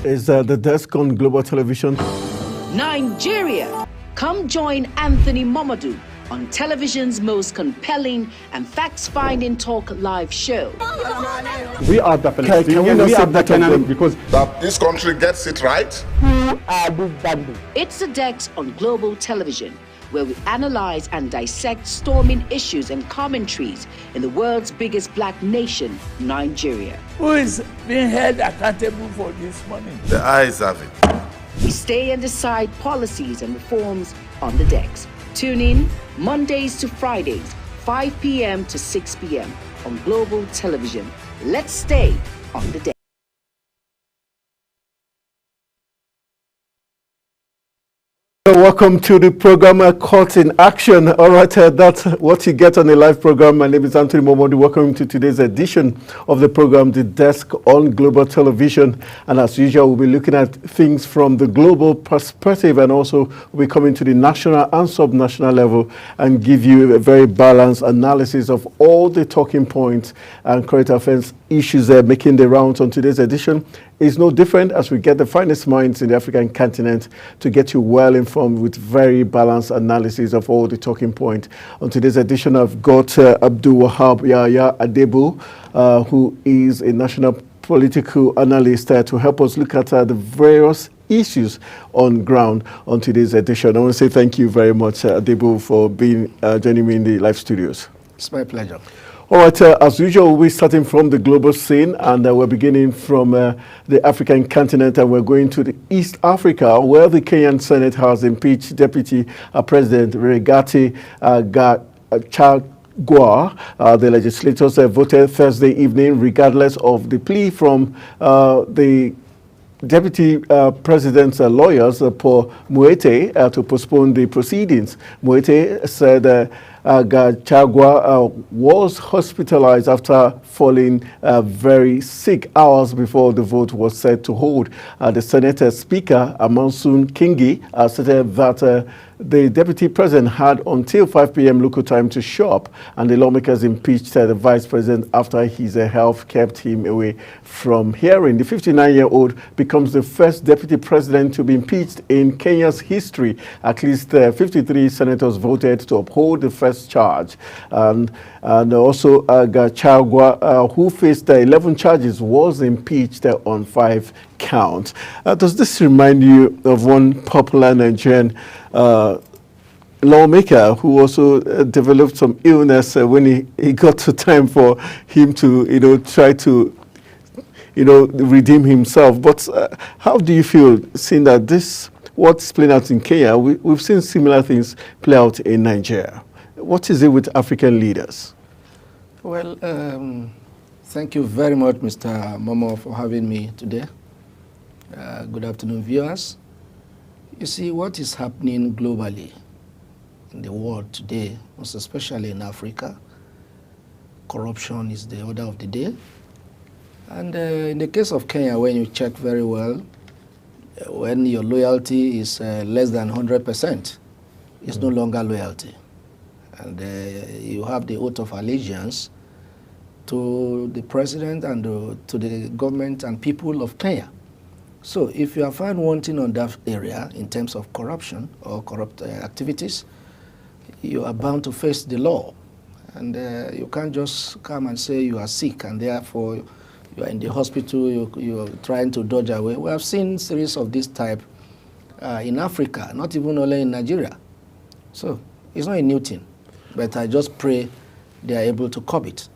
is the desk on Global Television. Nigeria. Come join Anthony Momodu on television's most compelling and facts-finding talk live show. We are the because that this country gets it right. Who are these bandits? It's the Dex on Global Television, where we analyze and dissect storming issues and commentaries in the world's biggest black nation, Nigeria. Who is being held accountable for this money? The eyes have it. We stay and decide policies and reforms on the Dex. Tune in Mondays to Fridays, 5 p.m. to 6 p.m. on Global Television. Let's stay on the Dex. Welcome to the program Caught in Action. All right, that's what you get on a live program. My name is Anthony Momodu. Welcome to today's edition of the program, The Desk on Global Television. And as usual, we'll be looking at things from the global perspective, and also we'll be coming to the national and sub-national level and give you a very balanced analysis of all the talking points and current affairs issues making the rounds on today's edition. Is no different as we get the finest minds in the African continent to get you well informed with very balanced analysis of all the talking points. On today's edition, I've got Abdul Wahab Yahya Adebu, who is a national political analyst to help us look at the various issues on ground on today's edition. I want to say thank you very much, Adebu, for being joining me in the live studios. It's my pleasure. All right, as usual, we're starting from the global scene, and we're beginning from the African continent, and we're going to the East Africa, where the Kenyan Senate has impeached Deputy President Rigathi Gachagua. The legislators voted Thursday evening, regardless of the plea from the Deputy President's lawyers, Paul Muete, to postpone the proceedings. Muete said Gachagua was hospitalized after falling very sick hours before the vote was set to hold. The Senate Speaker, Amansun Kingi, stated that the Deputy President had until 5 p.m. local time to show up, and the lawmakers impeached the Vice President after his health kept him away from hearing. The 59-year-old becomes the first Deputy President to be impeached in Kenya's history. At least 53 senators voted to uphold the first charge. And also Gachagua, who faced 11 charges, was impeached on 5 counts. Does this remind you of one popular Nigerian lawmaker who also developed some illness when he got to time for him to, try to, redeem himself? But how do you feel seeing that what's playing out in Kenya, we've seen similar things play out in Nigeria? What is it with African leaders? Well, thank you very much, Mr. Momo, for having me today. Good afternoon, viewers. You see, what is happening globally in the world today, most especially in Africa, corruption is the order of the day. And in the case of Kenya, when you check very well, when your loyalty is less than 100%, it's no longer loyalty. And you have the oath of allegiance to the president and to the government and people of Kenya. So if you are found wanting on that area in terms of corruption or corrupt activities, you are bound to face the law. And you can't just come and say you are sick and therefore you are in the hospital, you are trying to dodge away. We have seen series of this type in Africa, not even only in Nigeria. So it's not a new thing, but I just pray they are able to curb it.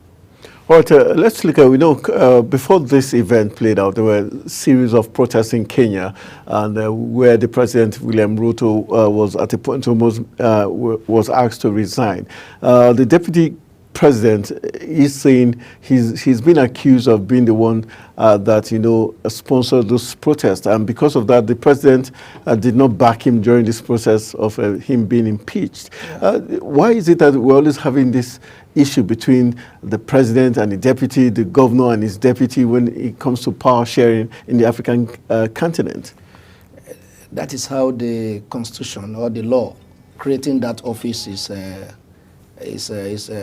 All right, let's look at, we know before this event played out, there were a series of protests in Kenya, and where the President, William Ruto, was at a point almost was asked to resign. The Deputy President is saying he's been accused of being the one that, sponsored those protests. And because of that, the President did not back him during this process of him being impeached. Yeah. Why is it that we're always having this issue between the President and the Deputy, the Governor and his Deputy, when it comes to power sharing in the African continent? That is how the Constitution or the law creating that office is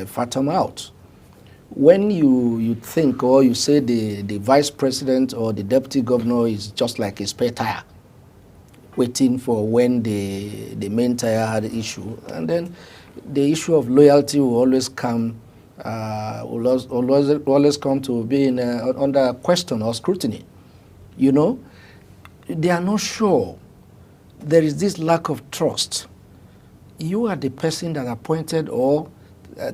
fathom out. when you think or you say the vice president or the deputy governor is just like a spare tire, waiting for when the main tire had an issue, and then the issue of loyalty will always come, always come to being under question or scrutiny. You know, they are not sure. There is this lack of trust. You are the person that appointed or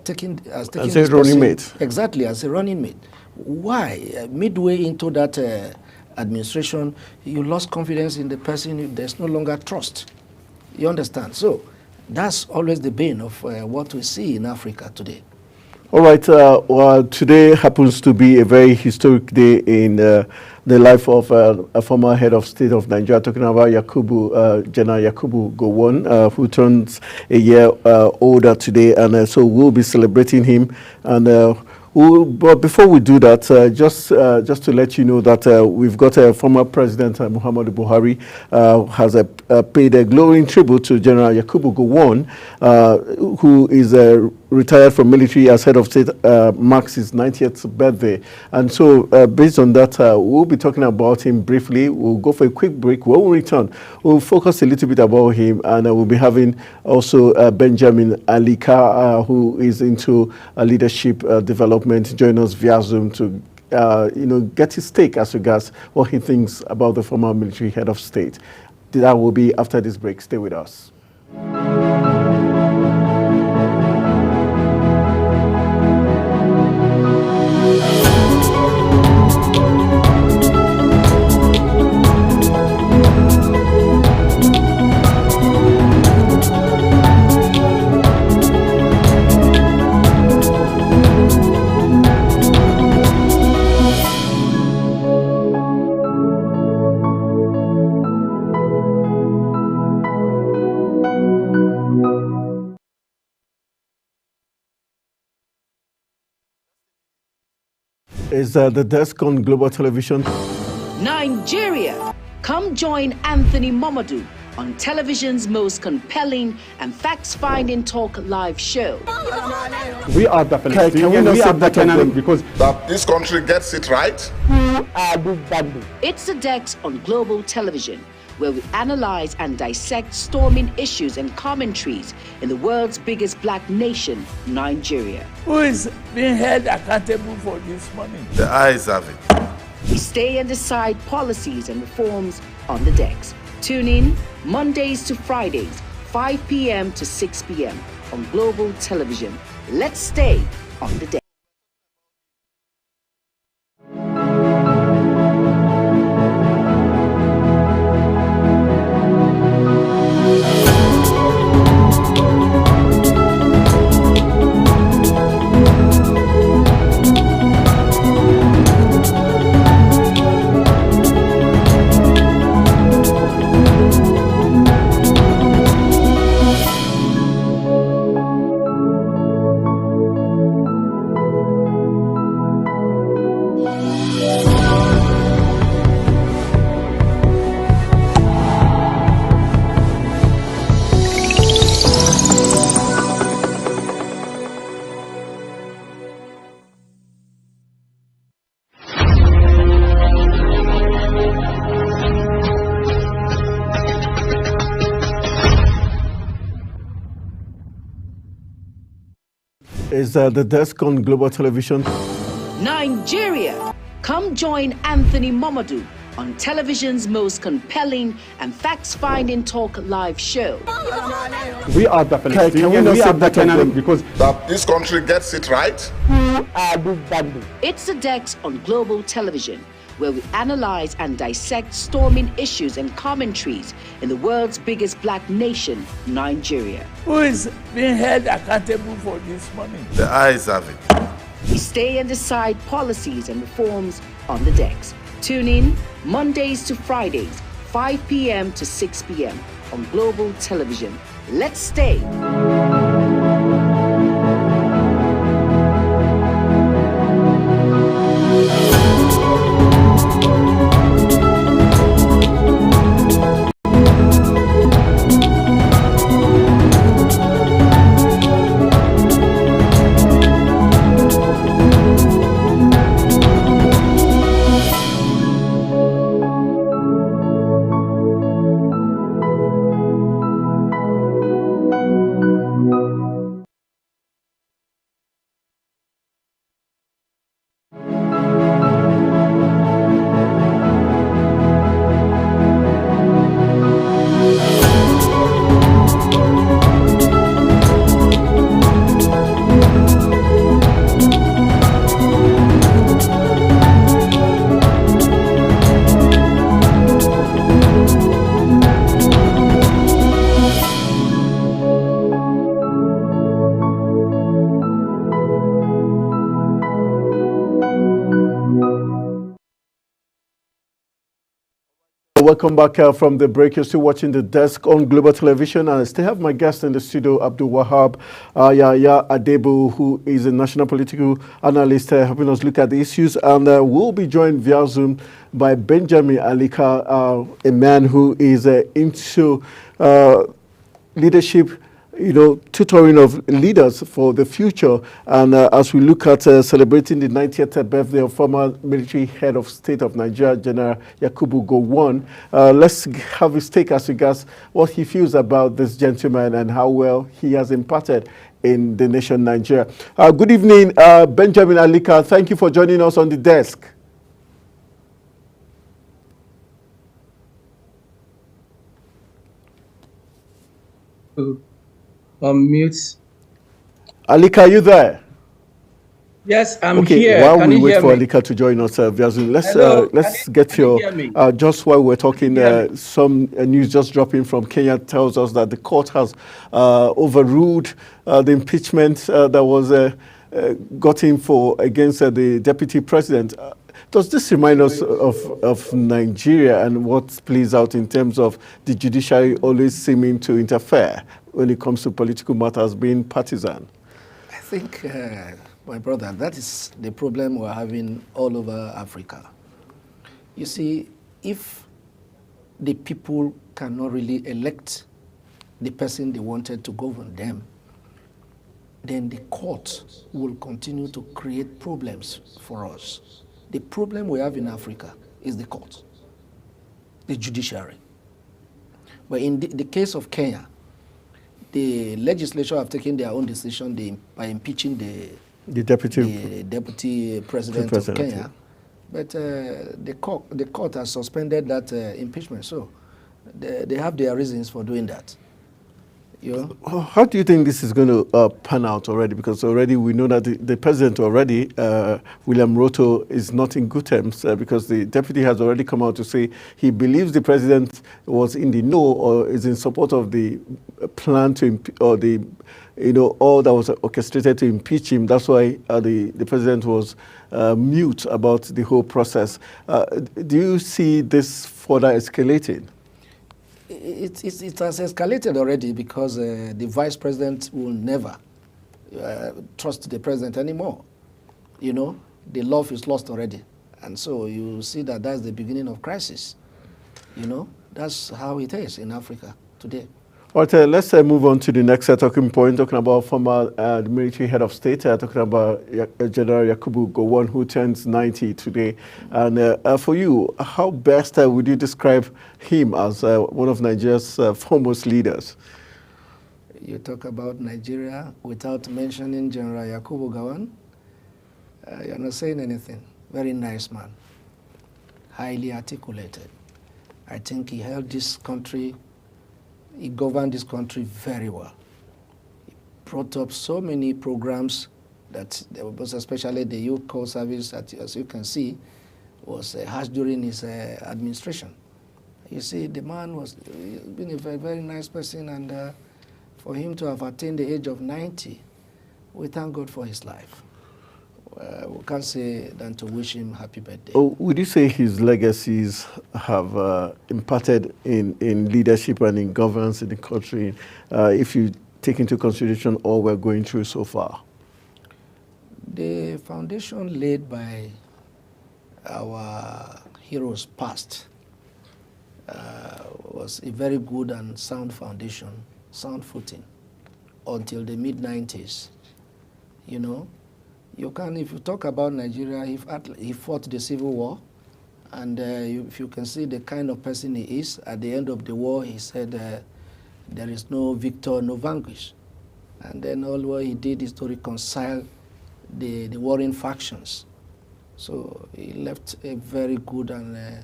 taking as a running mate. Exactly, as a running mate. Why? Midway into that administration, you lost confidence in the person. There's no longer trust. You understand? So that's always the bane of what we see in Africa today. All right. Well, today happens to be a very historic day in the life of a former head of state of Nigeria, talking about General Yakubu Gowon, who turns a year older today, and so we'll be celebrating him. And but before we do that, just to let you know that we've got a former President, Muhammadu Buhari, has paid a glowing tribute to General Yakubu Gowon, who is retired from military as head of state, marks his 90th birthday. And so based on that, we'll be talking about him briefly. We'll go for a quick break. When we return, we'll focus a little bit about him, and we'll be having also Benjamin Alika, who is into leadership development, join us via Zoom to get his take as regards what he thinks about the former military head of state. That will be after this break. Stay with us. Is the desk on Global Television? Nigeria. Come join Anthony Momodu on television's most compelling and facts-finding talk live show. We are definitely. Can we not say both of them? Because that this country gets it right. Who are these bandits? It's the Dex on Global Television, where we analyze and dissect storming issues and commentaries in the world's biggest black nation, Nigeria. Who is being held accountable for this money? The eyes have it. We stay and decide policies and reforms on the Dex. Tune in Mondays to Fridays, 5 p.m. to 6 p.m. on Global Television. Let's stay on the Dex. Is the desk on Global Television? Nigeria. Come join Anthony Momodu on television's most compelling and facts-finding talk live show. we are definitely. Can we not say both of them? Because That this country gets it right. Who are these bandits? It's the Dex on Global Television, where we analyze and dissect storming issues and commentaries in the world's biggest black nation, Nigeria. Who is being held accountable for this money? The eyes have it. We stay and decide policies and reforms on the Dex. Tune in Mondays to Fridays, 5 p.m. to 6 p.m. on Global Television. Let's stay. welcome back from the break. You're still watching The Desk on Global Television, and I still have my guest in the studio, Abdul Wahab Yaya Adebo, who is a national political analyst, helping us look at the issues. And we'll be joined via Zoom by Benjamin Alika, a man who is into leadership, tutoring of leaders for the future. And as we look at celebrating the 90th birthday of former military head of state of Nigeria, General Yakubu Gowon, let's have his take as regards what he feels about this gentleman and how well he has imparted in the nation Nigeria. Good evening, Benjamin Alika. Thank you for joining us on The Desk. On mute. Alika, are you there? Yes, I'm okay, here. While Can we you wait hear for me? Alika to join us, Viazun, let's get can you your hear me? just while we're talking, some news just dropping from Kenya tells us that the court has overruled the impeachment that was gotten for against the deputy president. Does this remind us of Nigeria and what plays out in terms of the judiciary always seeming to interfere when it comes to political matters, being partisan? I think, my brother, that is the problem we're having all over Africa. You see, if the people cannot really elect the person they wanted to govern them, then the court will continue to create problems for us. The problem we have in Africa is the court, the judiciary. But in the case of Kenya, the legislature have taken their own decision by impeaching the deputy president of Kenya. But the court has suspended that impeachment. So they have their reasons for doing that. How do you think this is going to pan out already? Because already we know that the president already, William Ruto, is not in good terms because the deputy has already come out to say he believes the president was in the know or is in support of the plan to or the all that was orchestrated to impeach him. That's why the president was mute about the whole process. Do you see this further escalating? It has escalated already because the vice president will never trust the president anymore. The love is lost already. And so you see that that's the beginning of crisis. That's how it is in Africa today. All right, let's move on to the next talking point, talking about former military head of state, talking about General Yakubu Gowon, who turns 90 today. And for you, how best would you describe him as one of Nigeria's foremost leaders? You talk about Nigeria without mentioning General Yakubu Gowon, you're not saying anything. Very nice man, highly articulated. I think he held this country. He governed this country very well. He brought up so many programs that, especially the youth corps service, that, as you can see, was harsh during his administration. You see, the man was been a very, very nice person, and for him to have attained the age of 90, we thank God for his life. We can't say than to wish him happy birthday. Oh, would you say his legacies have imparted in leadership and in governance in the country, if you take into consideration all we're going through so far? The foundation laid by our heroes past was a very good and sound foundation, sound footing, until the mid-90s. You can, if you talk about Nigeria, he fought the Civil War, and if you can see the kind of person he is, at the end of the war, he said, there is no victor, no vanquish. And then all what he did is to reconcile the warring factions. So he left a very good and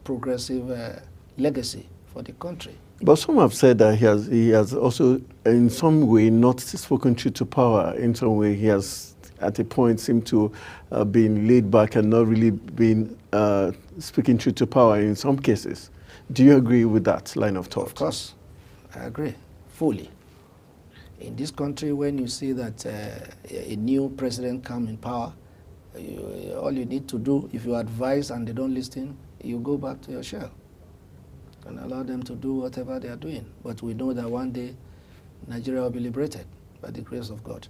progressive legacy for the country. But some have said that he has also, in some way, not spoken true to power. In some way, he has, at a point, seemed to been laid back and not really been speaking true to power in some cases. Do you agree with that line of thought? Of course, I agree fully. In this country, when you see that a new president come in power, all you need to do, if you advise and they don't listen, you go back to your shell. and allow them to do whatever they are doing. But we know that one day Nigeria will be liberated by the grace of God.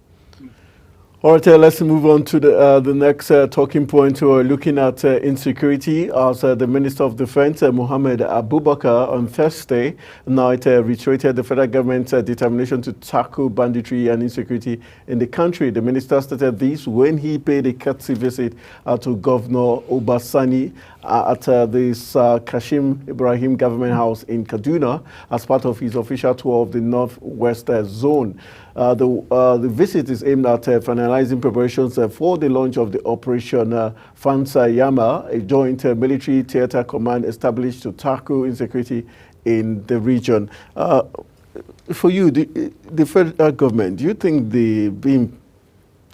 All right, let's move on to the next talking point. We're looking at insecurity as the Minister of Defense, Mohammed Abubakar, on Thursday night reiterated the federal government's determination to tackle banditry and insecurity in the country. The minister stated this when he paid a courtesy visit to Governor Obasani at this Kashim Ibrahim Government House in Kaduna as part of his official tour of the Northwest Zone. The visit is aimed at finalizing preparations for the launch of the Operation Fansa Yama, a joint military theater command established to tackle insecurity in the region. For you, the federal government, do you think they've been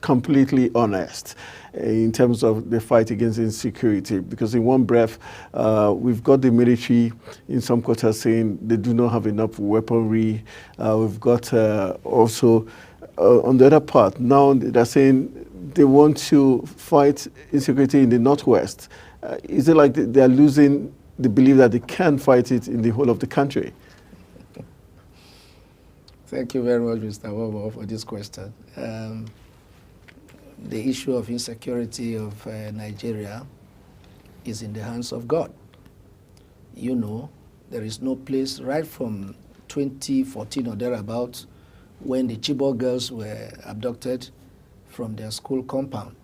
completely honest in terms of the fight against insecurity? Because in one breath, we've got the military in some quarters saying they do not have enough weaponry. We've got also, on the other part, now they're saying they want to fight insecurity in the Northwest. Is it like they're losing the belief that they can fight it in the whole of the country? Thank you very much, Mr. Wobo, for this question. The issue of insecurity of Nigeria is in the hands of God. You know, there is no place right from 2014 or thereabouts when the Chibok girls were abducted from their school compound.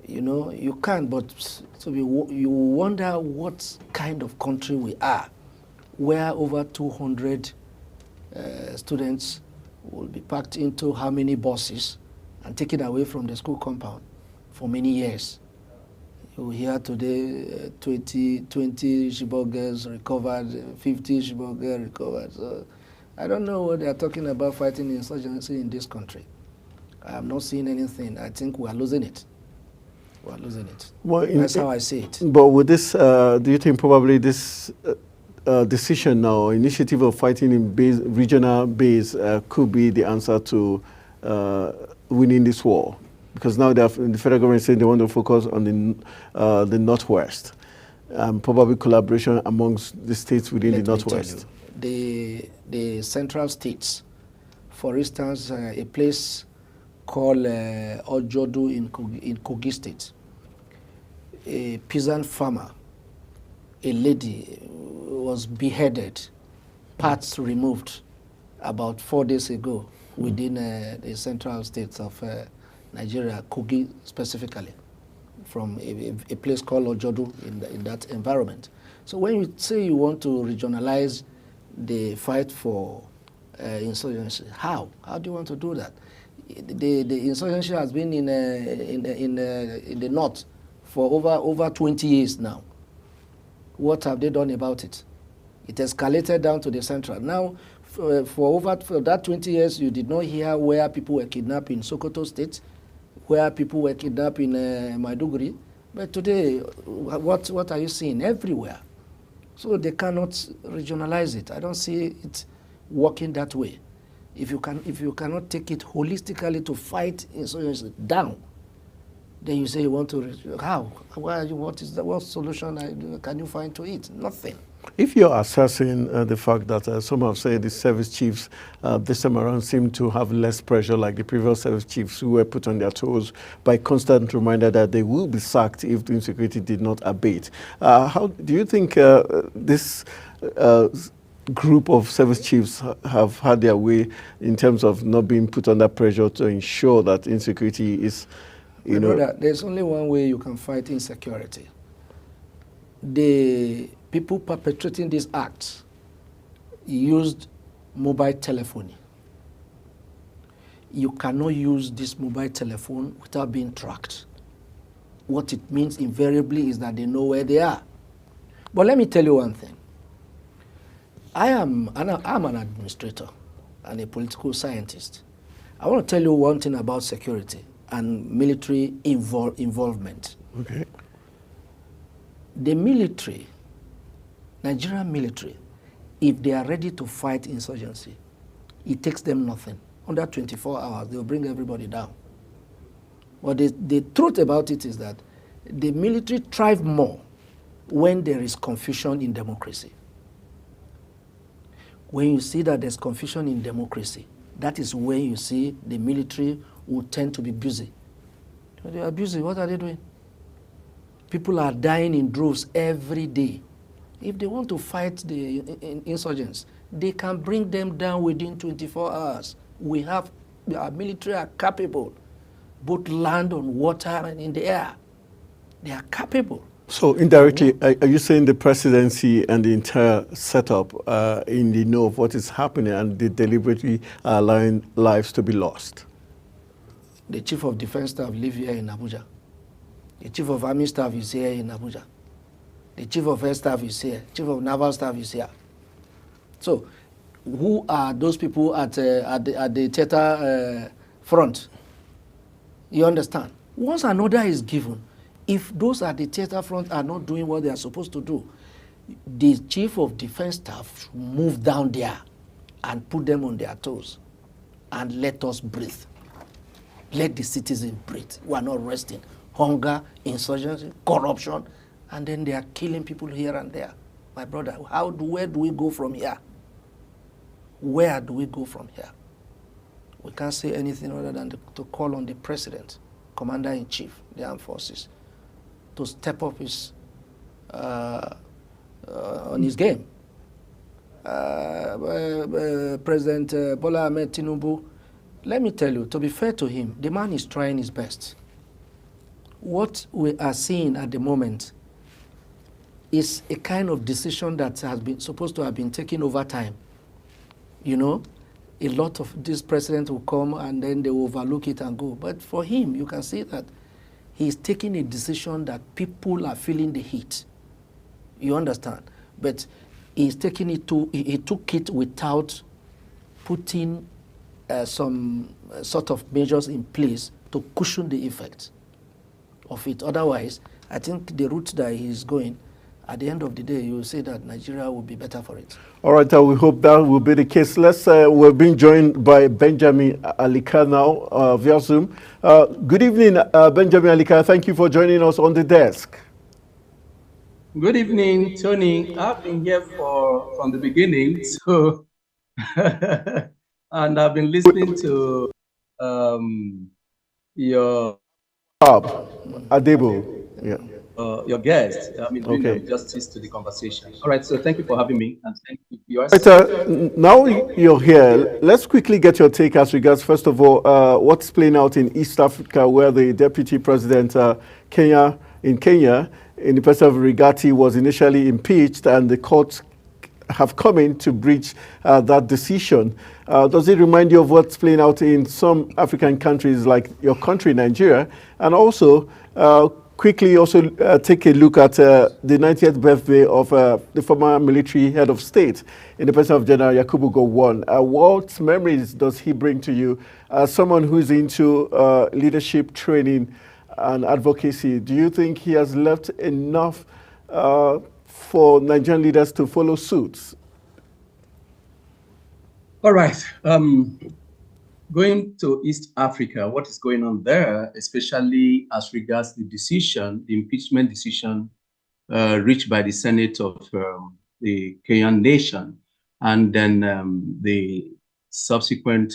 You know, you can't, but you wonder what kind of country we are, where over 200 students will be packed into how many buses and taken away from the school compound for many years. You hear today 20 Chibok girls recovered, 50 Chibok girls recovered. So I don't know what they are talking about fighting insurgency in this country. I have not seen anything. I think we are losing it. We are losing it. Well, that's how I see it. But with this, do you think probably this decision now, initiative of fighting in regional base could be the answer to winning this war? Because now the federal government is saying they want to focus on the Northwest, probably collaboration amongst the states within the Northwest. The central states, for instance, a place called Ojodu in Kogi State, a peasant farmer, a lady was beheaded, parts removed about 4 days ago within the central states of Nigeria, Kogi specifically, from a place called Ojodu in that environment. So when you say you want to regionalize the fight for insurgency, how do you want to do that? The insurgency has been in the north for over 20 years now. What have they done about it? It escalated down to the central. Now, for that 20 years, you did not hear where people were kidnapped in Sokoto State, where people were kidnapped in Maiduguri. But today, what are you seeing? Everywhere. So they cannot regionalize it. I don't see it working that way. If you cannot take it holistically to fight insurgency down, then you say you want to. How? What solution can you find to it? Nothing. If you're assessing the fact that some have said the service chiefs this time around seem to have less pressure like the previous service chiefs who were put on their toes by constant reminder that they will be sacked if the insecurity did not abate. How do you think this group of service chiefs have had their way in terms of not being put under pressure to ensure that insecurity is, Brother, there's only one way you can fight insecurity. The people perpetrating these acts used mobile telephony. You cannot use this mobile telephone without being tracked. What it means invariably is that they know where they are. But let me tell you one thing. I'm an administrator and a political scientist. I want to tell you one thing about security and military involvement. Okay. The military, Nigerian military, if they are ready to fight insurgency, it takes them nothing. Under 24 hours, they will bring everybody down. But the truth about it is that the military thrive more when there is confusion in democracy. When you see that there's confusion in democracy, that is when you see the military will tend to be busy. They are busy. What are they doing? People are dying in droves every day. If they want to fight the insurgents, they can bring them down within 24 hours. Our military are capable, both land, on water, and in the air. They are capable. So indirectly, are you saying the presidency and the entire setup in the know of what is happening and they deliberately are allowing lives to be lost? The chief of defense staff lives here in Abuja. The chief of army staff is here in Abuja. The chief of air staff is here. Chief of naval staff is here. So, who are those people at the theater front? You understand? Once an order is given, if those at the theater front are not doing what they are supposed to do, the chief of defense staff should move down there and put them on their toes and let us breathe. Let the citizens breathe. We are not resting. Hunger, insurgency, corruption, and then they are killing people here and there. My brother, where do we go from here? Where do we go from here? We can't say anything other than to call on the president, commander-in-chief, the armed forces, to step up his on his game. President Bola Ahmed Tinubu, let me tell you, to be fair to him, the man is trying his best. What we are seeing at the moment is a kind of decision that has been supposed to have been taken over time. You know, a lot of these presidents will come and then they will overlook it and go. But for him, you can see that he's taking a decision that people are feeling the heat. You understand? But he's taking it he took it without putting some sort of measures in place to cushion the effect of it. Otherwise, I think the route that he's going, at the end of the day, you will see that Nigeria will be better for it. All right, we hope that will be the case. We're being joined by Benjamin Alika now via Zoom. Good evening, Benjamin Alika. Thank you for joining us on the desk. Good evening, Tony. I've been here from the beginning, so and I've been listening to your Adebo. Yeah. Your guest. I mean, doing justice to the conversation. All right, so thank you for having me, and thank you, viewers. Right, now you're here, let's quickly get your take as regards, first of all, what's playing out in East Africa, where the deputy president in Kenya, in the person of Rigati, was initially impeached, and the courts have come in to breach that decision. Does it remind you of what's playing out in some African countries like your country, Nigeria? And also, quickly also take a look at the 90th birthday of the former military head of state in the person of General Yakubu Gowon. What memories does he bring to you as someone who's into leadership training and advocacy? Do you think he has left enough for Nigerian leaders to follow suit? All right. Going to East Africa, what is going on there, especially as regards the decision, the impeachment decision reached by the Senate of the Kenyan nation, and then the subsequent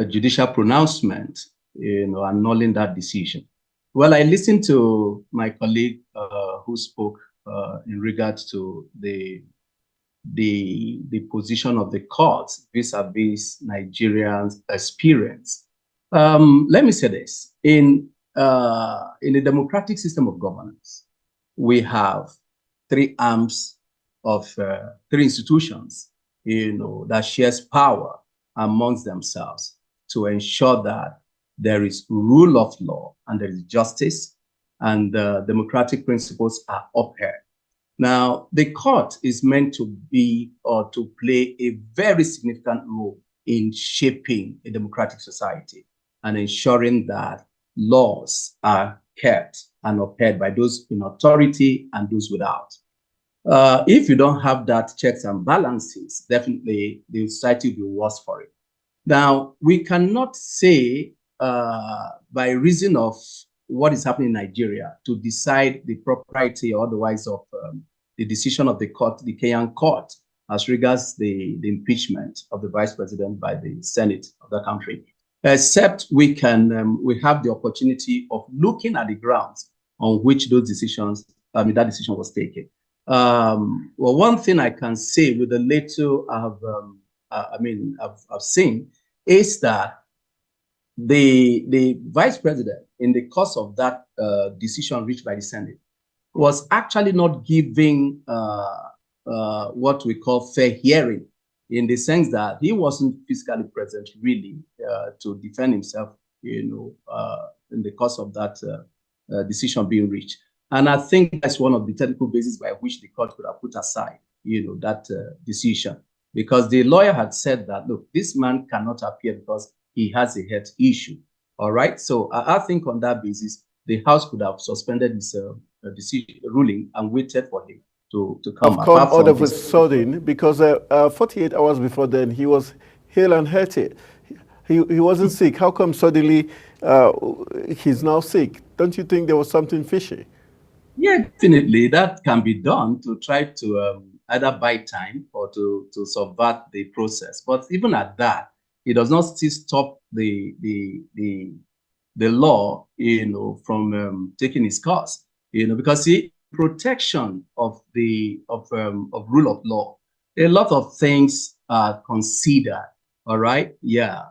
judicial pronouncement, annulling that decision. Well, I listened to my colleague who spoke in regards to the position of the courts vis-a-vis Nigerians' experience. Let me say this: in a democratic system of governance, we have three arms of three institutions, that shares power amongst themselves to ensure that there is rule of law and there is justice, and democratic principles are upheld. Now, the court is meant to be or to play a very significant role in shaping a democratic society and ensuring that laws are kept and upheld by those in authority and those without. If you don't have that checks and balances, definitely the society will be worse for it. Now, we cannot say by reason of what is happening in Nigeria to decide the propriety or otherwise of the decision of the court, the Kenyan court, as regards the impeachment of the vice president by the Senate of the country, except we have the opportunity of looking at the grounds on which those decisions, that decision was taken. Well, one thing I can say with the little I've seen is that the vice president, in the course of that decision reached by the Senate, was actually not giving what we call fair hearing, in the sense that he wasn't physically present really to defend himself, in the course of that decision being reached. And I think that's one of the technical bases by which the court could have put aside, that decision, because the lawyer had said that, look, this man cannot appear because he has a health issue. All right. So I think on that basis, the House could have suspended his decision ruling and waited for him to come. All of a sudden, because 48 hours before then, he was hale and hearty. He wasn't sick. How come suddenly he's now sick? Don't you think there was something fishy? Yeah, definitely. That can be done to try to either buy time or to subvert the process. But even at that, it does not still stop the law, from taking its course, because the protection of rule of law, a lot of things are considered. All right, yeah,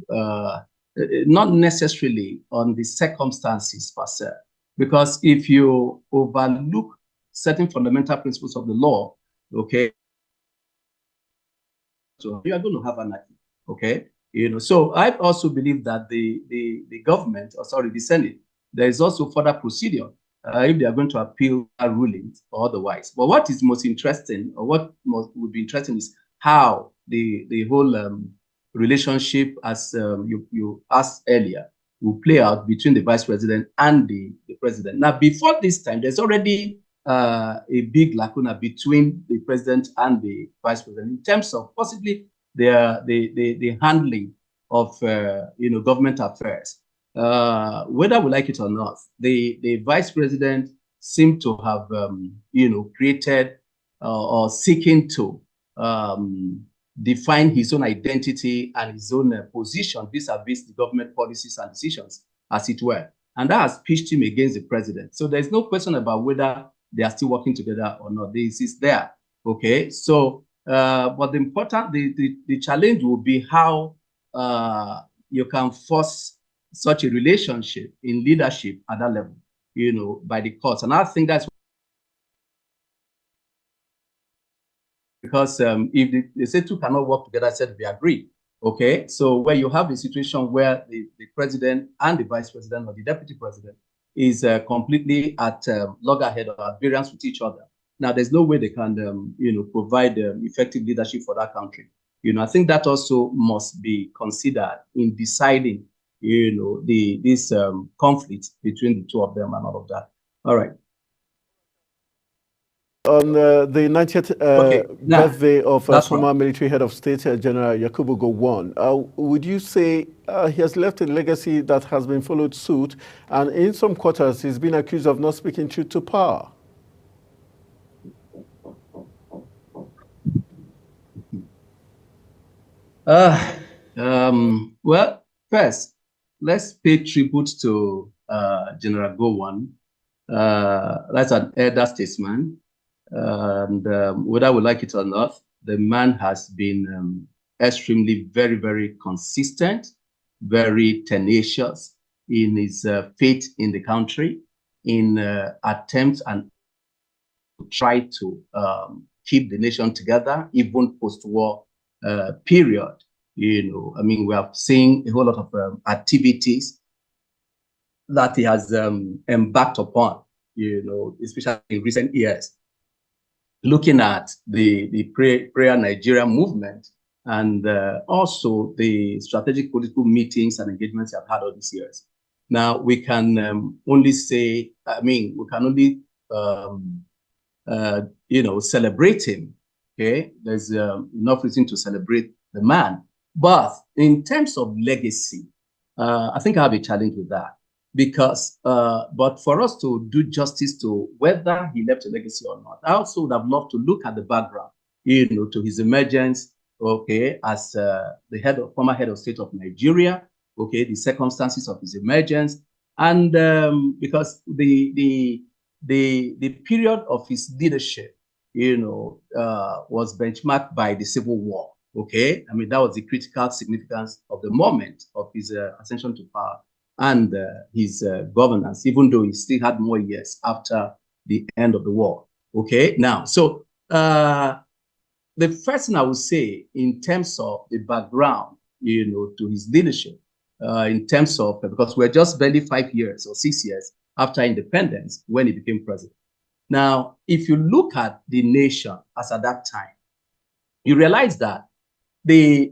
not necessarily on the circumstances per se, because if you overlook certain fundamental principles of the law, okay, so you are going to have anarchy. Okay, so I also believe that the government, or sorry, the Senate, there is also further procedure if they are going to appeal rulings or otherwise. But what is most interesting, or what would be interesting, is how the whole relationship, as you asked earlier, will play out between the vice president and the president. Now, before this time, there's already a big lacuna between the president and the vice president in terms of possibly the handling of government affairs. Whether we like it or not, the vice president seemed to have created or seeking to define his own identity and his own position vis-a-vis the government policies and decisions, as it were, and that has pitched him against the president. So there's no question about whether they are still working together or not. This is there. Okay, so but the challenge will be how you can force such a relationship in leadership at that level, by the courts. And I think that's because if they say two cannot work together, I said we agree. Okay, so where you have a situation where the president and the vice president or the deputy president is completely at loggerhead or at variance with each other. Now, there's no way they can, provide effective leadership for that country. I think that also must be considered in deciding, this conflict between the two of them and all of that. All right. On the 90th birthday of former military head of state, General Yakubu Gowon, would you say he has left a legacy that has been followed suit, and in some quarters he's been accused of not speaking truth to power? Well, first, let's pay tribute to General Gowon. That's an elder statesman. And whether we like it or not, the man has been extremely, very, very consistent, very tenacious in his faith in the country, in attempts and try to keep the nation together, even post-war period. We have seen a whole lot of activities that he has embarked upon, especially in recent years, looking at the Prayer Nigeria movement and also the strategic political meetings and engagements he have had all these years. Now, we can only say, we can only, celebrate him. Okay, there's enough reason to celebrate the man. But in terms of legacy, I think I have a challenge with that. because, but for us to do justice to whether he left a legacy or not, I also would have loved to look at the background, to his emergence, okay, as the former head of state of Nigeria, okay, the circumstances of his emergence, and because the period of his leadership, was benchmarked by the Civil War. Okay, I mean, that was the critical significance of the moment of his ascension to power and his governance, even though he still had more years after the end of the war. Okay, now, so the first thing I would say in terms of the background, to his leadership, in terms of, because we're just barely 5 years or 6 years after independence when he became president. Now, if you look at the nation as at that time, you realize that we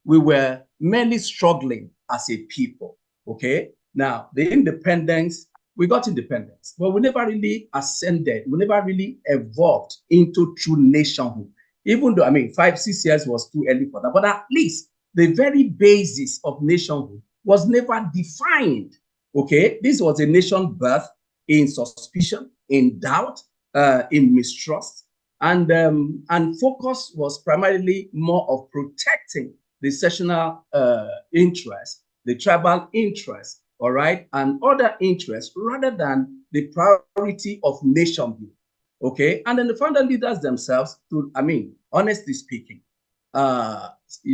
were mainly struggling as a people, okay? Now, the independence, we got independence, but we never really ascended, we never really evolved into true nationhood. Even though, I mean, 5, 6 years was too early for that, but at least the very basis of nationhood was never defined, okay? This was a nation birth in suspicion, in doubt, in mistrust, and focus was primarily more of protecting the sectional interest, the tribal interest, all right, and other interests rather than the priority of nationhood, okay? And then the founder leaders themselves, honestly speaking,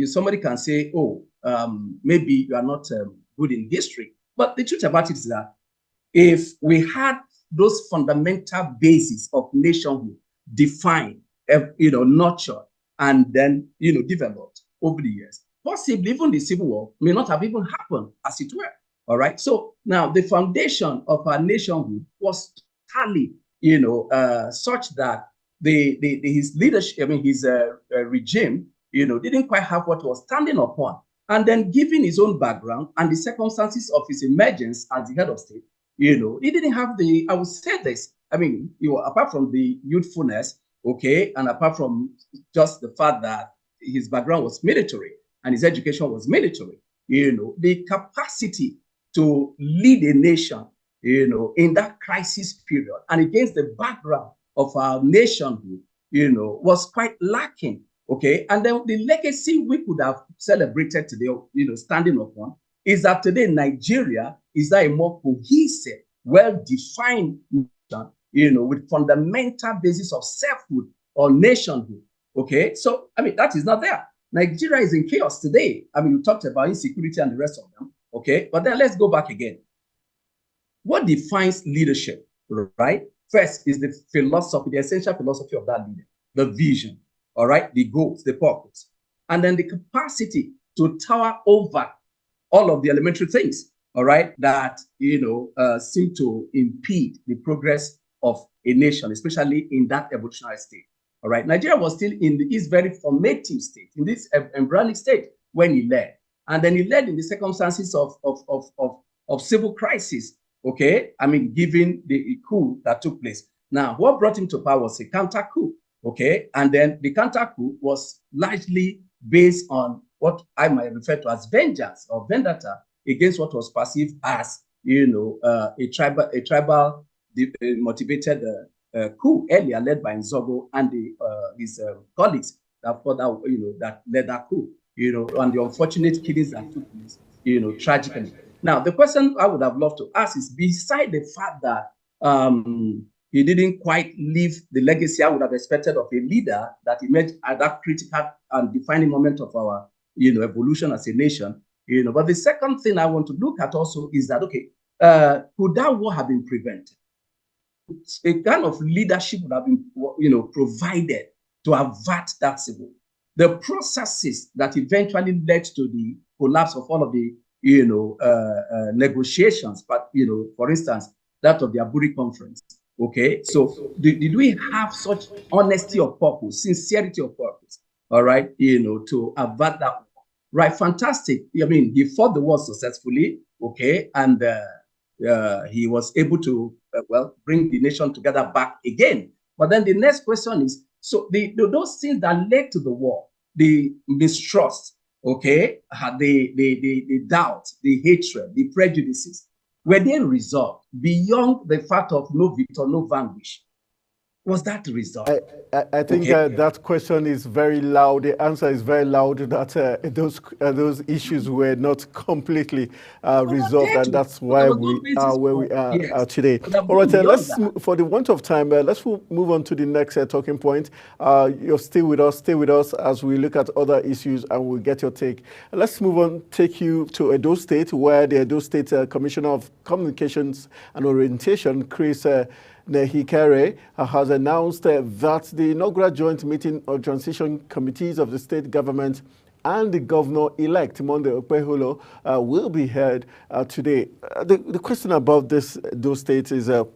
somebody can say, oh, maybe you are not good in history, but the truth about it is that if we had those fundamental bases of nationhood defined, nurtured, and then, developed over the years, possibly even the Civil War may not have even happened, as it were. All right. So now the foundation of our nationhood was totally, such that his leadership, his regime, didn't quite have what he was standing upon. And then, given his own background and the circumstances of his emergence as the head of state, he didn't have I would say this, apart from the youthfulness, okay, and apart from just the fact that his background was military and his education was military, the capacity to lead a nation, in that crisis period and against the background of our nationhood, was quite lacking, okay? And then the legacy we could have celebrated today, standing upon, is that today Nigeria is now a more cohesive, well-defined nation, with fundamental basis of selfhood or nationhood, okay? So, that is not there. Nigeria is in chaos today. You talked about insecurity and the rest of them, okay? But then let's go back again. What defines leadership, right? First is the philosophy, the essential philosophy of that leader, the vision, all right? The goals, the purpose. And then the capacity to tower over all of the elementary things, all right, that, seem to impede the progress of a nation, especially in that evolutionary state. All right, Nigeria was still in this very formative state, in this embryonic state when he led. And then he led in the circumstances of civil crisis, okay? Given the coup that took place. Now, what brought him to power was a counter coup, okay? And then the counter coup was largely based on what I might refer to as vengeance or vendetta against what was perceived as, a tribal motivated coup earlier led by Nzogo and his colleagues that further, that led that coup, and the unfortunate killings that took place, tragically. Now, the question I would have loved to ask is, beside the fact that he didn't quite leave the legacy I would have expected of a leader that emerged at that critical and defining moment of our, evolution as a nation, but the second thing I want to look at also is that, okay, could that war have been prevented? A kind of leadership would have been, provided to avert that civil war. The processes that eventually led to the collapse of all of the, negotiations, but, for instance, that of the Aburi Conference, okay? So did we have such honesty of purpose, sincerity of purpose, all right, to avert that war? Right, fantastic. He fought the war successfully, okay, and he was able to, bring the nation together back again. But then the next question is, so those things that led to the war, the mistrust, okay, the doubt, the hatred, the prejudices, were they resolved beyond the fact of no victor, no vanquish? Was that resolved? I think that question is very loud. The answer is very loud that those issues were not completely resolved, and that's why we are where we are today. All right, let's for the want of time, let's move on to the next talking point. You're still with us. Stay with us as we look at other issues, and we'll get your take. Let's move on. Take you to Edo State, where the Edo State Commissioner of Communications and Orientation, Chris Nehikere, has announced that the inaugural joint meeting of transition committees of the state government and the governor-elect, Monday Okpeholo, will be held today. The question about those states is the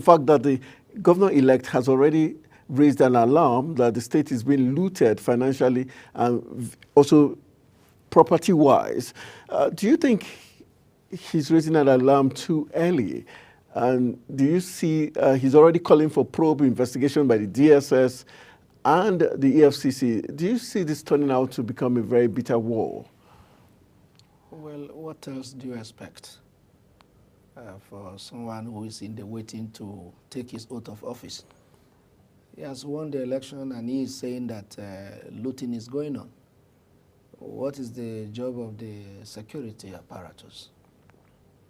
fact that the governor-elect has already raised an alarm that the state is being looted financially and also property-wise. Do you think he's raising an alarm too early? And do you see he's already calling for probe investigation by the DSS and the EFCC? Do you see this turning out to become a very bitter war? Well, what else do you expect for someone who is in the waiting to take his oath of office? He has won the election and he is saying that looting is going on. What is the job of the security apparatus?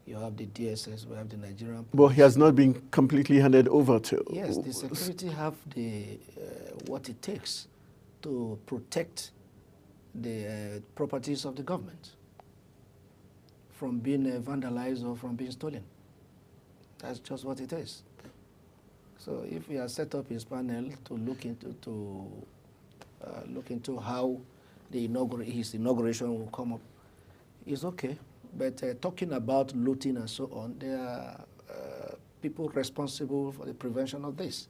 You have the DSS, we have the Nigerian police. But he has not been completely handed over to. Yes, the security have the what it takes to protect the properties of the government from being vandalized or from being stolen. That's just what it is. So if he has set up his panel to look into how his inauguration will come up, it's okay. But talking about looting and so on, there are people responsible for the prevention of this.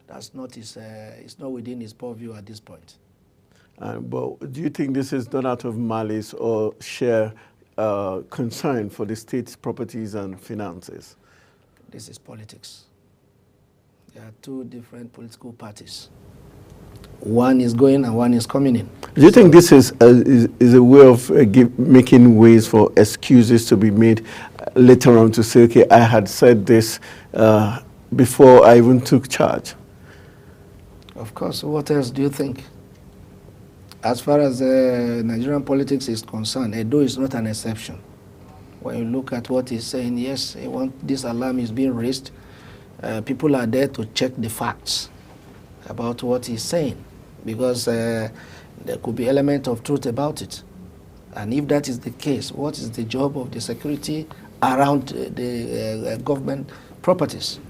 That's not his, it's not within his purview at this point. But do you think this is done out of malice or sheer concern for the state's properties and finances? This is politics. There are two different political parties. One is going and one is coming in. Do you think this is a way of making ways for excuses to be made later on to say, okay, I had said this before I even took charge? Of course. What else do you think? As far as Nigerian politics is concerned, Edo is not an exception. When you look at what he's saying, yes, this alarm is being raised. People are there to check the facts about what he's saying, because there could be element of truth about it. And if that is the case, what is the job of the security around the government properties?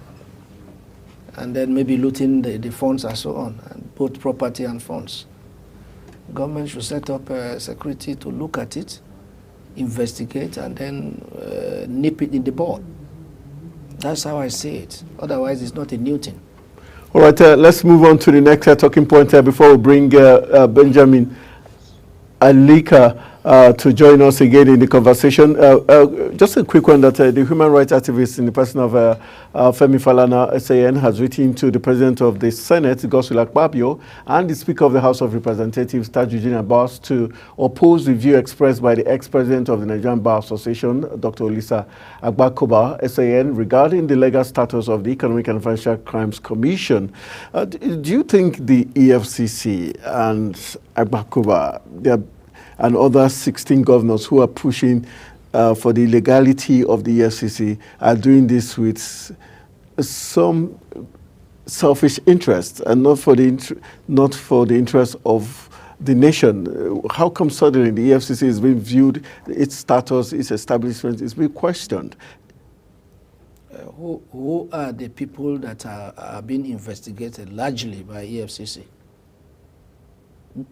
And then maybe looting the funds and so on, and both property and funds. Government should set up security to look at it, investigate, and then nip it in the bud. That's how I see it. Otherwise, it's not a new thing. All right, let's move on to the next talking point before we bring Benjamin Alika to join us again in the conversation. Just a quick one that the human rights activist in the person of Femi Falana, SAN, has written to the President of the Senate, Godswill Akpabio, and the Speaker of the House of Representatives, Tajudeen Abbas, to oppose the view expressed by the ex-president of the Nigerian Bar Association, Dr. Olisa Agbakoba, SAN, regarding the legal status of the Economic and Financial Crimes Commission. Do you think the EFCC and Agbakoba, and other 16 governors who are pushing for the legality of the EFCC are doing this with some selfish interest and not for the interest of the nation? How come suddenly the EFCC is being viewed, its status, its establishment is being questioned? Who are the people that are being investigated largely by EFCC?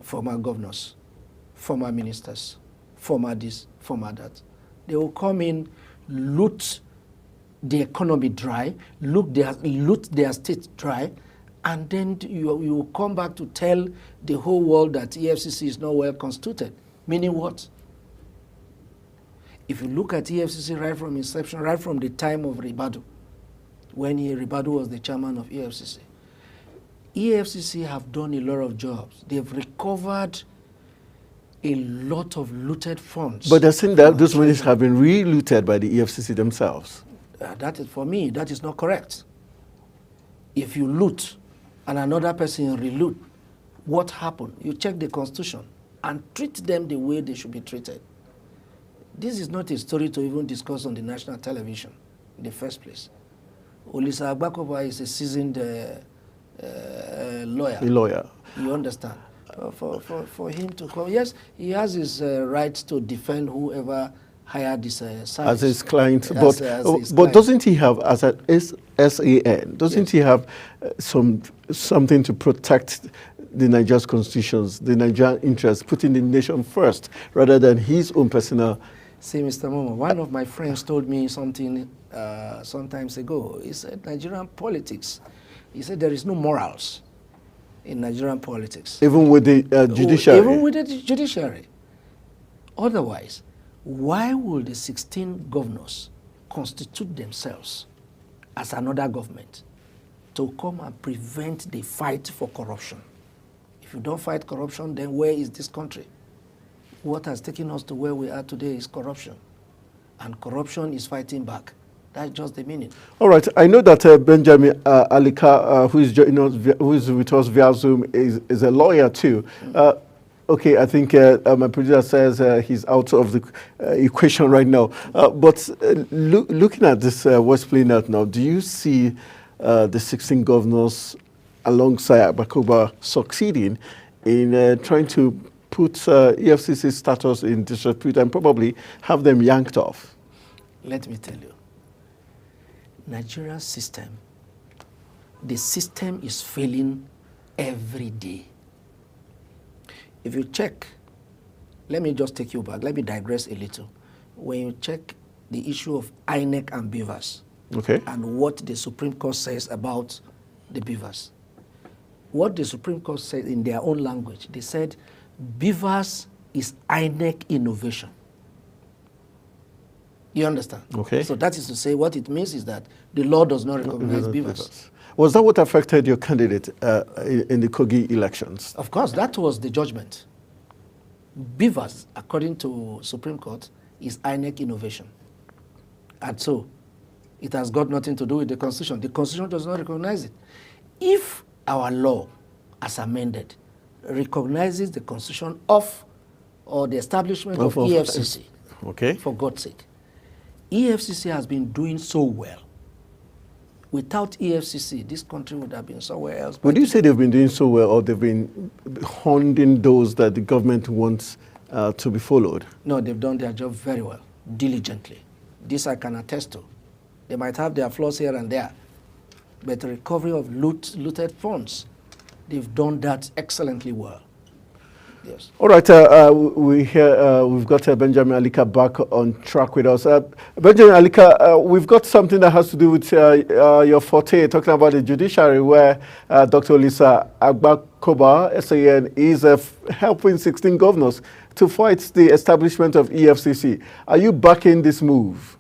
Former governors, former ministers, former this, former that. They will come in, loot the economy dry, loot their state dry, and then you will come back to tell the whole world that EFCC is not well constituted. Meaning what? If you look at EFCC right from inception, right from the time of Ribadu, when Ribadu was the chairman of EFCC, EFCC have done a lot of jobs. They've recovered a lot of looted funds. But they're saying that those monies have been re-looted by the EFCC themselves. That is, for me, that is not correct. If you loot and another person re-loot, what happened? You check the Constitution and treat them the way they should be treated. This is not a story to even discuss on the national television in the first place. Olisa Agbakoba is a seasoned lawyer. A lawyer. You understand? For him to come, yes, he has his rights to defend whoever hired this service. As his client, As but his but client. doesn't he have, as a SAN, doesn't he have something to protect the Nigeria's constitutions, the Nigerian interests, putting the nation first rather than his own personal? See, Mr. Momo, one of my friends told me something some times ago. He said, Nigerian politics, he said there is no morals in Nigerian politics. Even with the judiciary? Even with the judiciary. Otherwise, why would the 16 governors constitute themselves as another government to come and prevent the fight for corruption? If you don't fight corruption, then where is this country? What has taken us to where we are today is corruption. And corruption is fighting back. That's just the meaning. All right. I know that Benjamin Alika, who is with us via Zoom, is a lawyer too. Okay, I think my producer says he's out of the equation right now. But looking at this what's playing out now, do you see the 16 governors alongside Agbakoba succeeding in trying to put EFCC status in disrepute and probably have them yanked off? Let me tell you, Nigerian system, the system is failing every day. If you check, let me just take you back, let me digress a little. When you check the issue of INEC and beavers, okay, and what the Supreme Court says about the beavers, what the Supreme Court said in their own language, they said beavers is INEC innovation. You understand? Okay. So that is to say, what it means is that the law does not recognize beavers. Was that what affected your candidate in the Kogi elections? Of course, that was the judgment. Beavers, according to Supreme Court, is INEC innovation. And so, it has got nothing to do with the Constitution. The Constitution does not recognize it. If our law, as amended, recognizes the Constitution or the establishment of EFCC, okay, for God's sake, EFCC has been doing so well. Without EFCC, this country would have been somewhere else. Would you say they've been doing so well, or they've been hounding those that the government wants to be followed? No, they've done their job very well, diligently. This I can attest to. They might have their flaws here and there, but the recovery of looted funds, they've done that excellently well. Yes. All right, we've got Benjamin Alika back on track with us. Benjamin Alika, we've got something that has to do with your forte, talking about the judiciary, where Dr. Olisa Agbakoba, SAN, is helping 16 governors to fight the establishment of EFCC. Are you backing this move?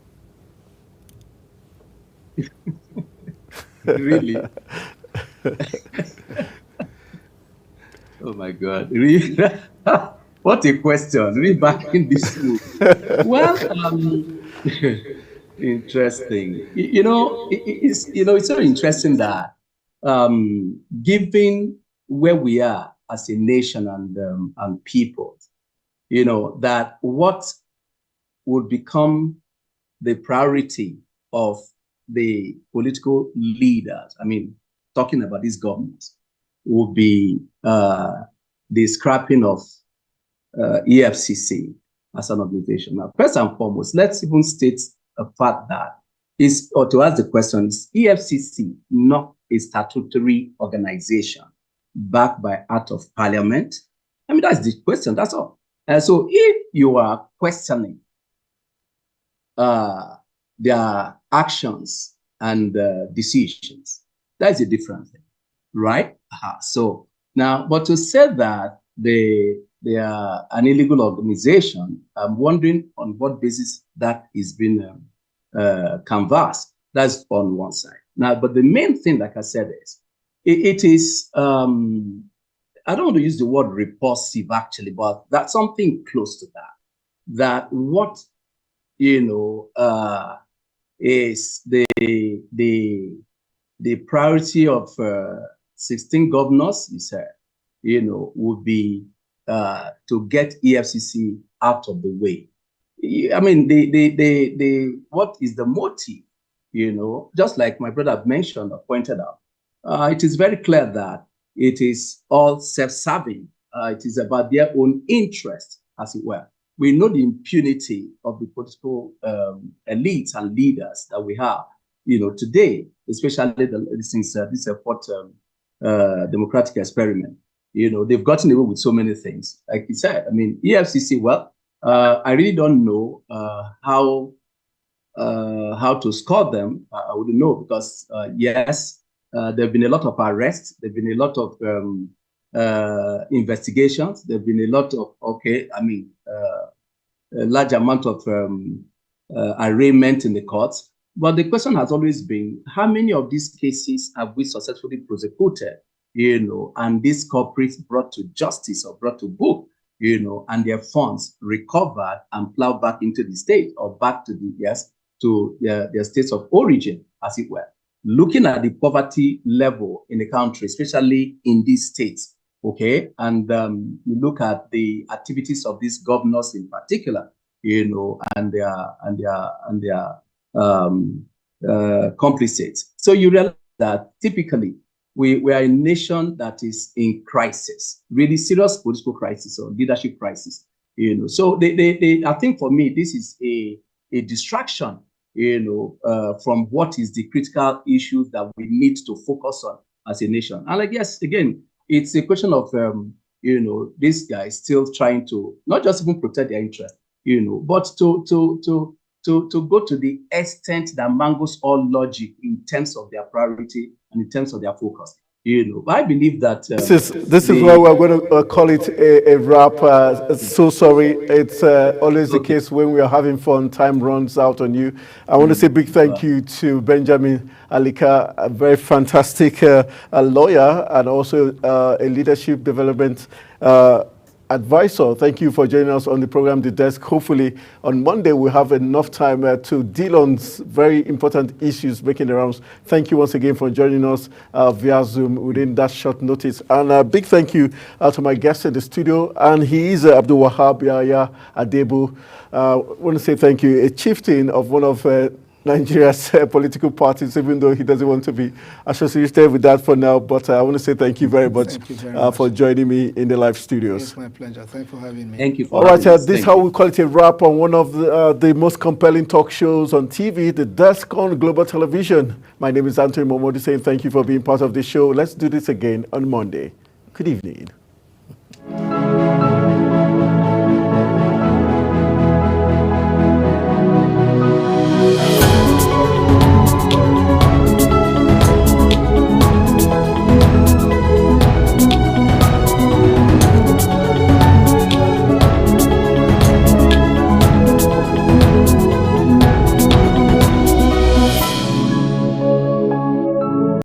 Really? Oh my God! Really? What a question! Really backing this move? Well, interesting. It's so interesting that given where we are as a nation and people, that what would become the priority of the political leaders, I mean, talking about these governments, would be the scrapping of EFCC as an organization. Now, first and foremost, let's even state a fact that or to ask the question, is EFCC not a statutory organization backed by Act of Parliament? I mean, that's the question, that's all. And so if you are questioning their actions and decisions, that's a different thing, right? So now, but to say that they are an illegal organization, I'm wondering on what basis that is being canvassed. That's on one side. Now, but the main thing, like I said, is it is I don't want to use the word repulsive actually, but that's something close to that. That what, is the priority of 16 governors, he said, would be to get EFCC out of the way. I mean, what is the motive? Just like my brother mentioned or pointed out, it is very clear that it is all self-serving. It is about their own interest, as it were. We know the impunity of the political elites and leaders that we have, today, especially since this fourth democratic experiment. They've gotten away with so many things. Like he said, I mean, EFCC, well, I really don't know how to score them. I wouldn't know because, yes, there have been a lot of arrests. There have been a lot of investigations. There have been a lot of, a large amount of arraignment in the courts. But the question has always been, how many of these cases have we successfully prosecuted, and these culprits brought to justice or brought to book, and their funds recovered and plowed back into the state or back to their states of origin, as it were. Looking at the poverty level in the country, especially in these states, okay, and you look at the activities of these governors in particular, and their complicits. So you realize that typically we are a nation that is in crisis, really serious political crisis or leadership crisis. So I think for me this is a distraction, from what is the critical issues that we need to focus on as a nation. And yes, again, it's a question of these guys still trying to not just even protect their interest, but to go to the extent that mangles all logic in terms of their priority and in terms of their focus. I believe that this is why we're going to call it a wrap. So sorry, it's always the case when we are having fun, time runs out on you. I want to say a big thank you to Benjamin Alika, a very fantastic lawyer and also a leadership development advisor. Thank you for joining us on the program, The Desk. Hopefully on Monday we'll have enough time to deal on very important issues making the rounds. Thank you once again for joining us via Zoom within that short notice. And a big thank you to my guest in the studio. And he is Abdul Wahab Yahya Adebu. I want to say thank you, a chieftain of one of Nigeria's political parties, even though he doesn't want to be associated with that for now. But I want to say thank you very much, for joining me in the live studios. It's my pleasure. Thanks for having me. Thank you. All right, this is how we call it a wrap on one of the most compelling talk shows on TV, The Desk on Global Television. My name is Anthony Momodi saying thank you for being part of the show. Let's do this again on Monday. Good evening.